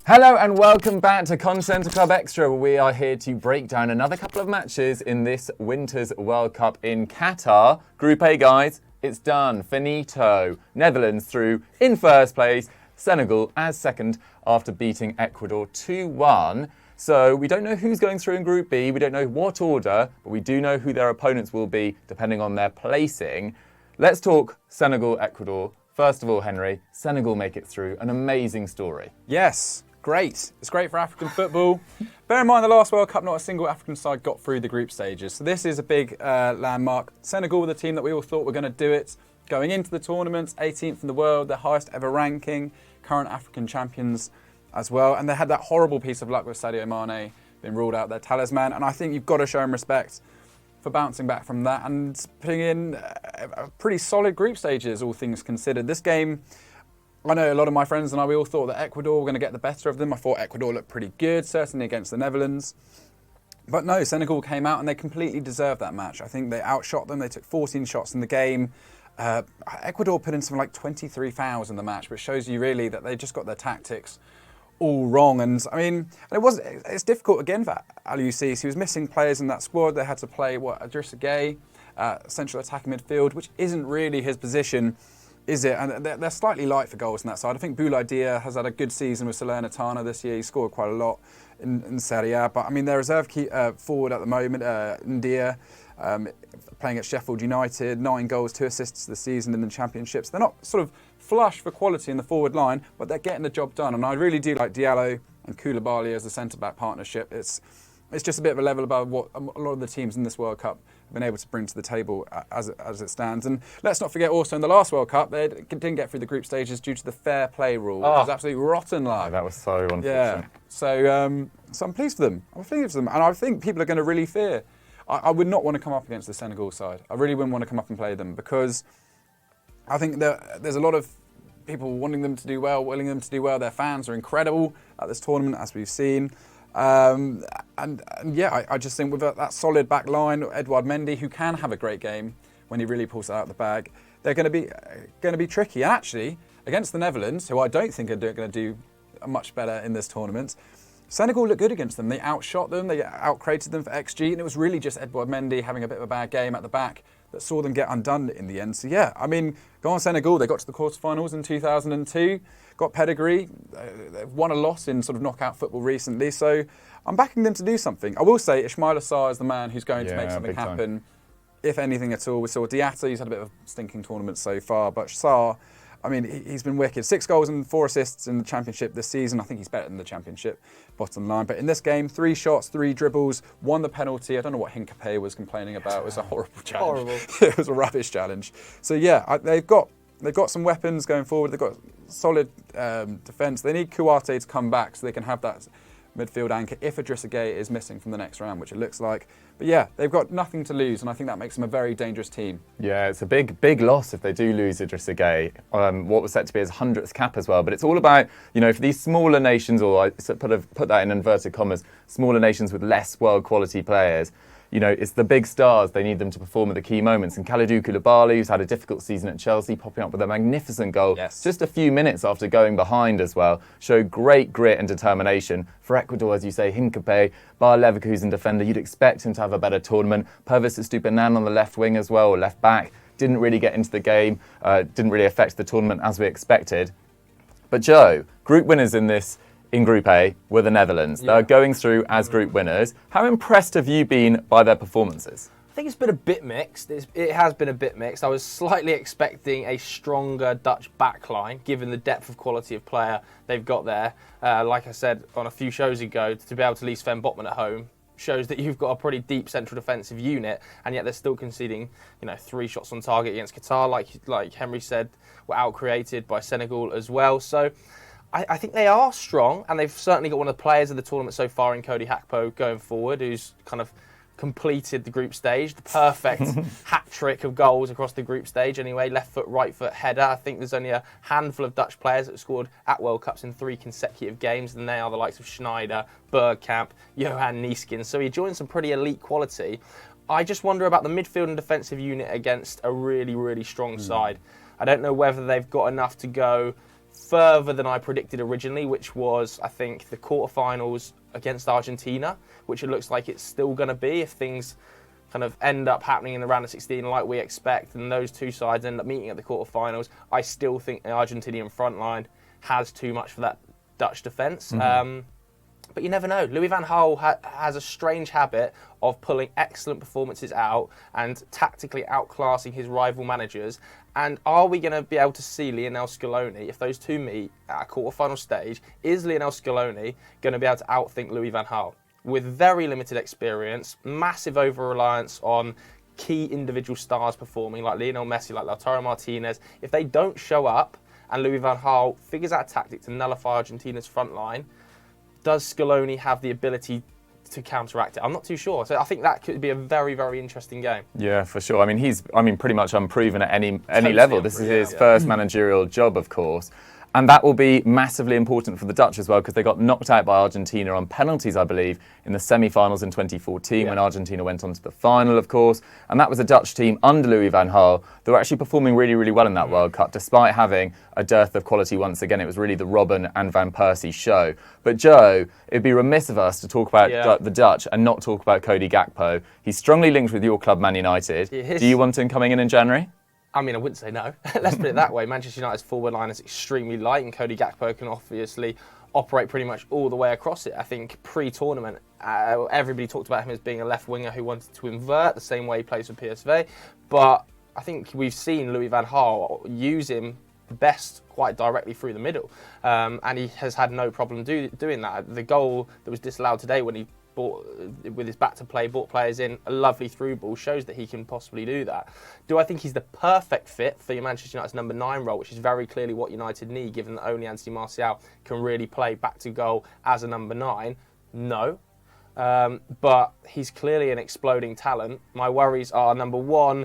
Hello and welcome back to Continental Club Extra, where we are here to break down another couple of matches in this winter's World Cup in Qatar. Group A, guys, it's done. Finito. Netherlands through in first place, Senegal as second after beating Ecuador 2-1. So we don't know who's going through in Group B, we don't know what order, but we do know who their opponents will be depending on their placing. Let's talk Senegal-Ecuador. First of all, Henry, Senegal make it through. An amazing story. Yes. Great. It's great for African football. Bear in mind, the last World Cup, not a single African side got through the group stages. So this is a big landmark. Senegal were the team that we all thought were going to do it. Going into the tournament, 18th in the world, their highest ever ranking, current African champions as well. And they had that horrible piece of luck with Sadio Mane being ruled out, their talisman. And I think you've got to show them respect for bouncing back from that and putting in a pretty solid group stages, all things considered. This game, I know a lot of my friends and I, we all thought that Ecuador were going to get the better of them. I thought Ecuador looked pretty good, certainly against the Netherlands. But no, Senegal came out and they completely deserved that match. I think they outshot them. They took 14 shots in the game. Ecuador put in something like 23 fouls in the match, which shows you really that they just got their tactics all wrong. And I mean, it's difficult again for Aliou Cisse. He was missing players in that squad. They had to play, Idrissa Gueye, central attacking midfield, which isn't really his position, is it? And they're slightly light for goals on that side. I think Boulaye Dia has had a good season with Salernitana this year. He scored quite a lot in Serie A. But I mean, their reserve forward at the moment, Ndia, playing at Sheffield United, 9 goals, 2 assists this season in the championships. They're not sort of flush for quality in the forward line, but they're getting the job done. And I really do like Diallo and Koulibaly as a centre-back partnership. It's just a bit of a level above what a lot of the teams in this World Cup have been able to bring to the table as it stands. And let's not forget also in the last World Cup, they didn't get through the group stages due to the fair play rule. It was absolutely rotten luck. Oh, that was so unfortunate. Yeah. So I'm pleased for them. I'm pleased for them. And I think people are going to really fear. I would not want to come up against the Senegal side. I really wouldn't want to come up and play them because I think there's a lot of people wanting them to do well, willing them to do well. Their fans are incredible at this tournament, as we've seen. And yeah, I just think with that solid back line, Edouard Mendy, who can have a great game when he really pulls it out of the bag, they're going to be tricky. And actually, against the Netherlands, who I don't think are going to do much better in this tournament, Senegal looked good against them. They outshot them, they outcreated them for XG, and it was really just Edouard Mendy having a bit of a bad game at the back that saw them get undone in the end. So yeah, I mean, go on Senegal. They got to the quarterfinals in 2002, got pedigree. They've won a lot in sort of knockout football recently. So I'm backing them to do something. I will say Ismaila Sarr is the man who's going to make something happen, if anything at all. We saw Diatta, he's had a bit of a stinking tournament so far, but Sarr, I mean, he's been wicked. 6 goals and 4 assists in the championship this season. I think he's better than the championship, bottom line. But in this game, 3 shots, 3 dribbles, won the penalty. I don't know what Hincapié was complaining about. It was a horrible challenge. It was a rubbish challenge. So yeah, they've got some weapons going forward. They've got solid defence. They need Kouyaté to come back so they can have that midfield anchor if Idrissa Gueye is missing from the next round, which it looks like. But yeah, they've got nothing to lose, and I think that makes them a very dangerous team. Yeah, it's a big loss if they do lose Idrissa Gueye. What was set to be his 100th cap as well. But it's all about, for these smaller nations, or I put that in inverted commas, smaller nations with less world quality players. It's the big stars. They need them to perform at the key moments. And Kalidou Koulibaly, who's had a difficult season at Chelsea, popping up with a magnificent goal just a few minutes after going behind as well, showed great grit and determination. For Ecuador, as you say, Hincapié, Bayer Leverkusen defender, you'd expect him to have a better tournament. Pervis Estupiñán on the left wing as well, or left back, didn't really get into the game, didn't really affect the tournament as we expected. But Joe, group winners in Group A were the Netherlands. They're going through as group winners. How impressed have you been by their performances? I think it's been a bit mixed. It has been a bit mixed. I was slightly expecting a stronger Dutch backline, given the depth of quality of player they've got there. Like I said on a few shows ago, to be able to leave Sven Botman at home shows that you've got a pretty deep central defensive unit, and yet they're still conceding, 3 shots on target against Qatar. Like Henry said, were out-created by Senegal as well. So I think they are strong, and they've certainly got one of the players of the tournament so far in Cody Gakpo going forward, who's kind of completed the group stage, the perfect hat trick of goals across the group stage anyway, left foot, right foot header. I think there's only a handful of Dutch players that have scored at World Cups in 3 consecutive games, and they are the likes of Schneider, Bergkamp, Johan Nieskins. So he joins some pretty elite quality. I just wonder about the midfield and defensive unit against a really, really strong side. I don't know whether they've got enough to go further than I predicted originally, which was, I think, the quarterfinals against Argentina, which it looks like it's still going to be if things kind of end up happening in the round of 16 like we expect, and those two sides end up meeting at the quarterfinals. I still think the Argentinian front line has too much for that Dutch defence. But you never know. Louis van Gaal has a strange habit of pulling excellent performances out and tactically outclassing his rival managers. And are we going to be able to see Lionel Scaloni, if those two meet at a quarter-final stage, is Lionel Scaloni going to be able to outthink Louis van Gaal? With very limited experience, massive over-reliance on key individual stars performing, like Lionel Messi, like Lautaro Martinez. If they don't show up and Louis van Gaal figures out a tactic to nullify Argentina's front line, does Scaloni have the ability to counteract it? I'm not too sure. So I think that could be a very, very interesting game. Yeah, for sure. I mean, he's pretty much unproven at any level. This is his first managerial job, of course. And that will be massively important for the Dutch as well, because they got knocked out by Argentina on penalties, I believe, in the semi-finals in 2014 when Argentina went on to the final, of course. And that was a Dutch team under Louis van Gaal that were actually performing really, really well in that World Cup, despite having a dearth of quality once again. It was really the Robben and Van Persie show. But Joe, it'd be remiss of us to talk about the Dutch and not talk about Cody Gakpo. He's strongly linked with your club, Man United. Do you want him coming in January? I mean, I wouldn't say no. Let's put it that way. Manchester United's forward line is extremely light, and Cody Gakpo can obviously operate pretty much all the way across it. I think pre-tournament, everybody talked about him as being a left winger who wanted to invert the same way he plays for PSV. But I think we've seen Louis van Gaal use him best quite directly through the middle. And he has had no problem doing that. The goal that was disallowed today when he with his back to play, brought players in, a lovely through ball, shows that he can possibly do that. Do I think he's the perfect fit for your Manchester United's number 9 role, which is very clearly what United need, given that only Anthony Martial can really play back to goal as a number 9? No. But he's clearly an exploding talent. My worries are, number 1,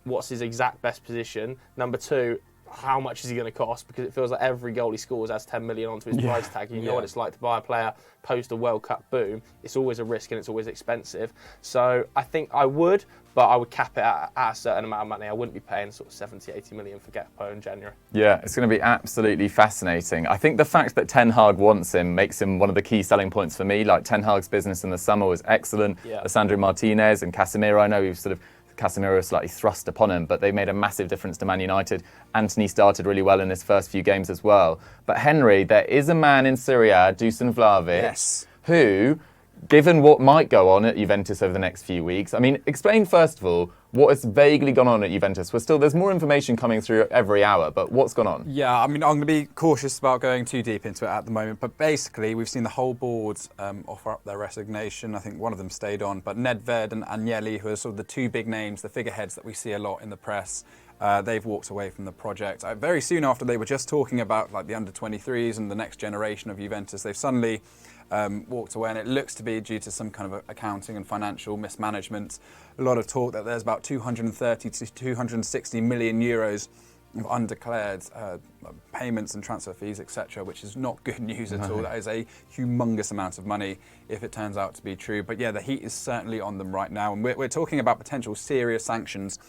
what's his exact best position? Number 2, how much is he going to cost? Because it feels like every goal he scores has 10 million onto his price tag. You know what it's like to buy a player post a World Cup boom. It's always a risk and it's always expensive. So I think I would, but I would cap it at a certain amount of money. I wouldn't be paying sort of 70, 80 million for Gakpo in January. Yeah, it's going to be absolutely fascinating. I think the fact that Ten Hag wants him makes him one of the key selling points for me. Like, Ten Hag's business in the summer was excellent. Lisandro Martinez and Casemiro, I know we've sort of Casemiro slightly thrust upon him, but they made a massive difference to Man United. Antony started really well in his first few games as well. But Henry, there is a man in Serie A, Dusan Vlahovic, who, given what might go on at Juventus over the next few weeks, I mean, explain first of all what has vaguely gone on at Juventus. There's more information coming through every hour, but what's gone on? Yeah, I mean, I'm going to be cautious about going too deep into it at the moment, but basically we've seen the whole board offer up their resignation. I think one of them stayed on, but Nedved and Agnelli, who are sort of the two big names, the figureheads that we see a lot in the press, they've walked away from the project. Very soon after they were just talking about like the under-23s and the next generation of Juventus, they've suddenly walked away, and it looks to be due to some kind of accounting and financial mismanagement. A lot of talk that there's about 230 to 260 million euros of undeclared payments and transfer fees, etc., which is not good news at all. That is a humongous amount of money if it turns out to be true. But yeah, the heat is certainly on them right now, and we're talking about potential serious sanctions.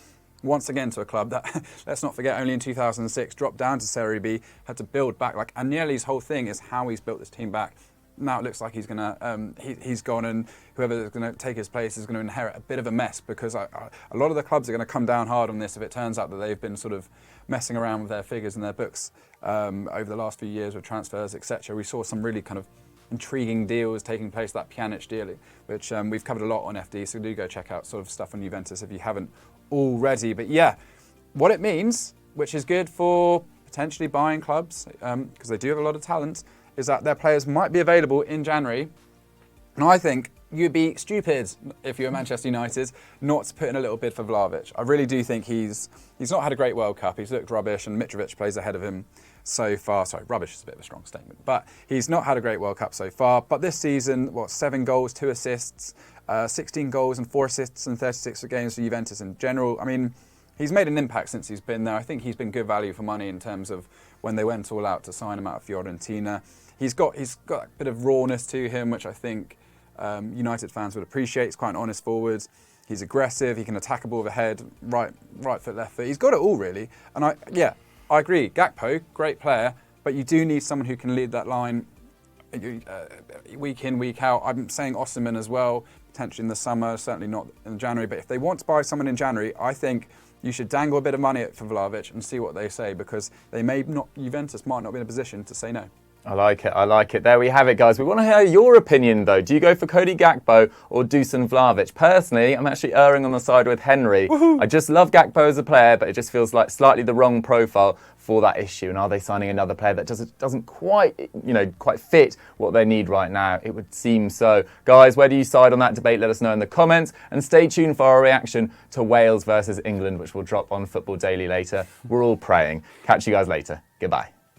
Once again, to a club that, let's not forget, only in 2006 dropped down to Serie B, had to build back. Like, Agnelli's whole thing is how he's built this team back. Now it looks like he's gone, and whoever is going to take his place is going to inherit a bit of a mess, because a lot of the clubs are going to come down hard on this if it turns out that they've been sort of messing around with their figures and their books over the last few years with transfers, etc. We saw some really kind of intriguing deals taking place, that Pjanic deal, which we've covered a lot on FD, so do go check out sort of stuff on Juventus if you haven't already. But yeah, what it means, which is good for potentially buying clubs, because they do have a lot of talent, is that their players might be available in January. And I think you'd be stupid if you're Manchester United not to put in a little bid for Vlahovic. I really do think he's not had a great World Cup. He's looked rubbish, and Mitrovic plays ahead of him so far. Sorry, rubbish is a bit of a strong statement. But he's not had a great World Cup so far. But this season, 7 goals, 2 assists, 16 goals and 4 assists in 36 games for Juventus in general. I mean, he's made an impact since he's been there. I think he's been good value for money in terms of when they went all out to sign him out of Fiorentina. He's got a bit of rawness to him, which I think United fans would appreciate. He's quite an honest forward. He's aggressive. He can attack a ball with a head, right foot, left foot. He's got it all, really. And I agree. Gakpo, great player, but you do need someone who can lead that line week in, week out. I'm saying Osimhen as well, potentially in the summer, certainly not in January. But if they want to buy someone in January, I think you should dangle a bit of money for Vlahovic and see what they say, because Juventus might not be in a position to say no. I like it, I like it. There we have it, guys. We want to hear your opinion, though. Do you go for Cody Gakpo or Dusan Vlahovic? Personally, I'm actually erring on the side with Henry. Woohoo! I just love Gakpo as a player, but it just feels like slightly the wrong profile for that issue. And are they signing another player that doesn't quite, quite fit what they need right now? It would seem so. Guys, where do you side on that debate? Let us know in the comments. And stay tuned for our reaction to Wales versus England, which will drop on Football Daily later. We're all praying. Catch you guys later. Goodbye.